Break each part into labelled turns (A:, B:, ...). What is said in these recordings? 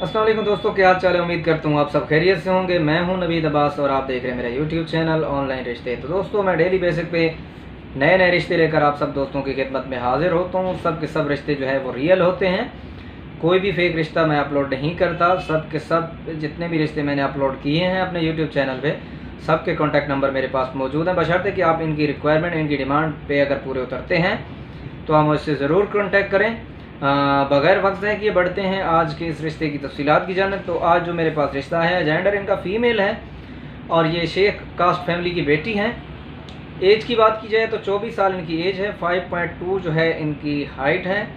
A: अस्सलाम वालेकुम दोस्तों, क्या हाल चाल है। उम्मीद करता हूँ आप सब खैरियत से होंगे। मैं हूँ नवीद अब्बास और आप देख रहे हैं मेरा यूट्यूब चैनल ऑनलाइन रिश्ते। तो दोस्तों, मैं डेली बेसिस पे नए नए रिश्ते लेकर आप सब दोस्तों की खिदमत में हाजिर होता हूँ। सब के सब रिश्ते जो है वो रियल होते हैं, कोई भी फेक रिश्ता मैं अपलोड नहीं करता। सब के सब जितने भी रिश्ते मैंने अपलोड किए हैं अपने यूट्यूब चैनल पे, सब के कॉन्टैक्ट नंबर मेरे पास मौजूद हैं। बशर्ते कि आप इनकी रिक्वायरमेंट, इनकी डिमांड पे अगर पूरे उतरते हैं तो आप मुझसे ज़रूर कॉन्टैक्ट करें। बग़ैर वक्त है कि ये बढ़ते हैं आज के इस रिश्ते की तफसीलात की जानिब। तो आज जो मेरे पास रिश्ता है, जेंडर इनका फ़ीमेल है और ये शेख कास्ट फैमिली की बेटी हैं। एज की बात की जाए तो 24 साल इनकी एज है। 5.2 जो है इनकी हाइट है।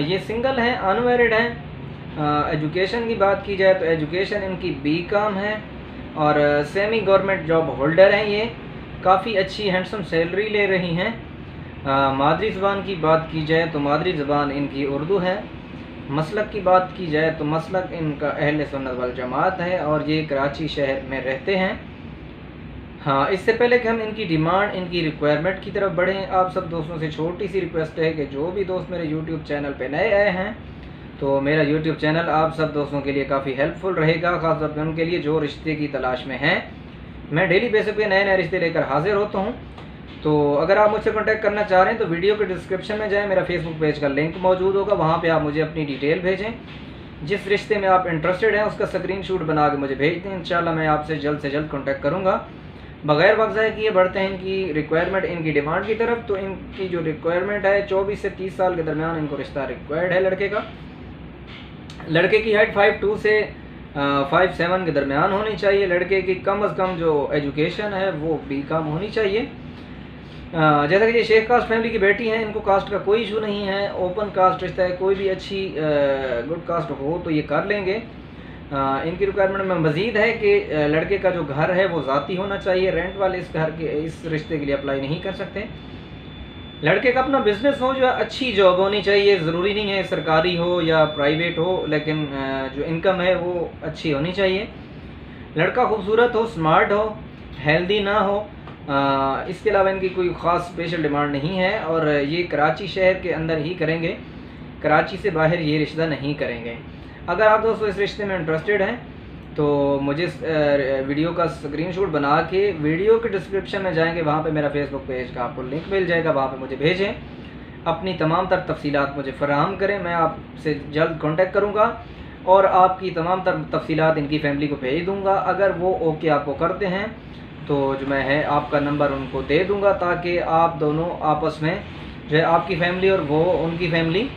A: ये सिंगल हैं, अनमैरिड हैं। एजुकेशन की बात की जाए तो एजुकेशन इनकी BCom है और सेमी गवर्नमेंट जॉब होल्डर हैं। ये काफ़ी अच्छी हैंडसम सैलरी ले रही हैं। मादरी ज़बान की बात की जाए तो मादरी ज़बान इनकी उर्दू है। मसलक की बात की जाए तो मसलक इनका अहले सुन्नत वल जमात है और ये कराची शहर में रहते हैं। हाँ, इससे पहले कि हम इनकी डिमांड, इनकी रिक्वायरमेंट की तरफ बढ़ें, आप सब दोस्तों से छोटी सी रिक्वेस्ट है कि जो भी दोस्त मेरे यूट्यूब चैनल पे नए आए हैं तो मेरा यूट्यूब चैनल आप सब दोस्तों के लिए काफ़ी हेल्पफुल रहेगा, ख़ासतौर पर उनके लिए जो रिश्ते की तलाश में हैं। मैं डेली बेसिस पे नए नए रिश्ते लेकर हाजिर होता हूँ। तो अगर आप मुझसे कांटेक्ट करना चाह रहे हैं तो वीडियो के डिस्क्रिप्शन में जाएं, मेरा फेसबुक पेज का लिंक मौजूद होगा, वहाँ पे आप मुझे अपनी डिटेल भेजें। जिस रिश्ते में आप इंटरेस्टेड हैं उसका स्क्रीनशॉट बना के मुझे भेज दें। इंशाल्लाह मैं आपसे जल्द से जल्द कांटेक्ट करूँगा। बग़ैर वक्त ज़ाये किए बढ़ते हैं इनकी रिक्वायरमेंट, इनकी डिमांड की तरफ। तो इनकी जो रिक्वायरमेंट है, 24 से 30 साल के दरमियान इनको रिश्ता रिक्वायर्ड है लड़के का। लड़के की हाइट 5'2" से 5'7" के दरमियान होनी चाहिए। लड़के की कम अज़ कम जो एजुकेशन है वो BCom होनी चाहिए। जैसा कि ये शेख कास्ट फैमिली की बेटी हैं, इनको कास्ट का कोई इशू नहीं है। ओपन कास्ट रिश्ता है, कोई भी अच्छी गुड कास्ट हो तो ये कर लेंगे। इनकी रिक्वायरमेंट में मज़ीद है कि लड़के का जो घर है वो ज़ाती होना चाहिए। रेंट वाले इस घर के, इस रिश्ते के लिए अप्लाई नहीं कर सकते। लड़के का अपना बिजनेस हो, जो अच्छी जॉब होनी चाहिए। ज़रूरी नहीं है सरकारी हो या प्राइवेट हो, लेकिन जो इनकम है वो अच्छी होनी चाहिए। लड़का खूबसूरत हो, स्मार्ट हो, हेल्दी ना हो। इसके अलावा इनकी कोई ख़ास स्पेशल डिमांड नहीं है और ये कराची शहर के अंदर ही करेंगे, कराची से बाहर ये रिश्ता नहीं करेंगे। अगर आप दोस्तों इस रिश्ते में इंटरेस्टेड हैं तो मुझे वीडियो का स्क्रीनशॉट बना के वीडियो के डिस्क्रिप्शन में जाएंगे, वहाँ पे मेरा फेसबुक पेज का आपको लिंक मिल जाएगा, वहाँ पे मुझे भेजें। अपनी तमाम तर तफसीलात मुझे फराहम करें, मैं आपसे जल्द कांटेक्ट करूँगा और आपकी तमाम तर तफसीलात इनकी फैमिली को भेज दूँगा। अगर वो ओके आपको करते हैं तो जो मैं है आपका नंबर उनको दे दूँगा, ताकि आप दोनों आपस में जो है, आपकी फ़ैमिली और वो उनकी फ़ैमिली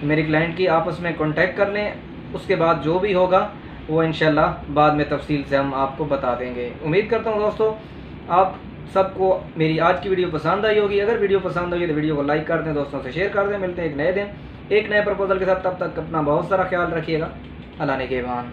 A: मेरी क्लाइंट की आपस में कांटेक्ट कर लें। उसके बाद जो भी होगा वो इंशाल्लाह बाद में तफसील से हम आपको बता देंगे। उम्मीद करता हूँ दोस्तों आप सबको मेरी आज की वीडियो पसंद आई होगी। अगर वीडियो पसंद आई तो वीडियो को लाइक कर दें, दोस्तों से शेयर कर दें। मिलते हैं एक नए दिन, एक नए प्रपोजल के साथ। तब तक अपना बहुत सारा ख्याल रखिएगा। अल्लाह ने के मान।